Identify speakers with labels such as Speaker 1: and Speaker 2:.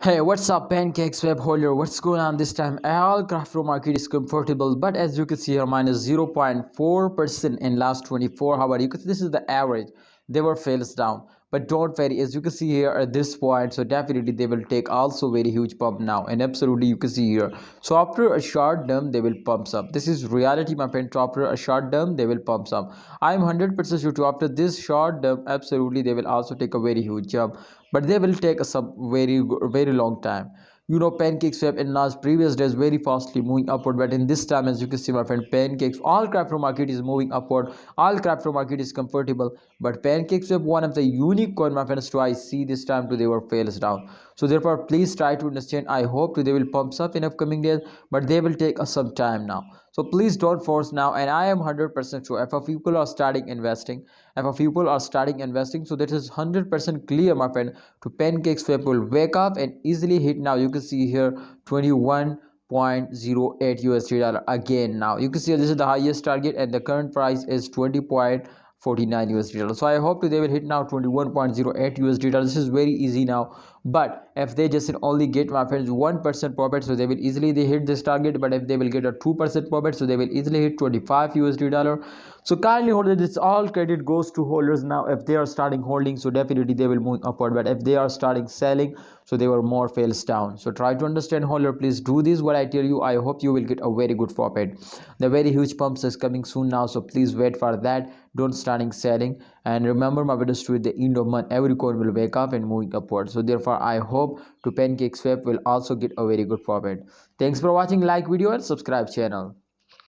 Speaker 1: Hey, what's up, Pancakeswap holder? What's going on this time? All crypto market is comfortable, but as you can see here, minus 0.4% in last 24 hours. You can see this is the average. They were fails down, but don't worry. As you can see here at this point, so definitely they will take also very huge pump now, and absolutely you can see here. So after a short term, they will pumps up. This is reality, my friend. So after a short term, they will pumps up. I'm 100% sure to after this short term, absolutely they will also take a very huge jump, but they will take a some very long time. You know, Pancakeswap in last previous days very fastly moving upward, but in this time, as you can see, my friend, pancakes, all crypto market is moving upward, all crypto market is comfortable, but Pancakeswap, one of the unique coin, my friends, to I see this time to they were fails down. So therefore, please try to understand. I hope to they will pumps up in upcoming days, but they will take us some time now. So please don't force now, and I am 100% sure if a people are starting investing, so that is 100% clear, my friend, to Pancakeswap will wake up and easily hit. Now you can see here 21.08 USD dollar again. Now you can see this is the highest target, and the current price is 20.49 USD dollar. So I hope they will hit now 21.08 USD dollar. This is very easy now, but if they just only get, my friends, 1% profit, so they will easily they hit this target. But if they will get a 2% profit, so they will easily hit 25 USD dollar. So kindly hold it. This all credit goes to holders. Now if they are starting holding, so definitely they will move upward, but if they are starting selling, so they were more fails down. So try to understand, holder. Please do this what I tell you. I hope you will get a very good profit. The very huge pumps is coming soon now, so please wait for that. Don't starting selling, and remember my videos to at the end of month every coin will wake up and moving upward. So therefore I hope to Pancakeswap will also get a very good profit. Thanks for watching. Like video and subscribe channel.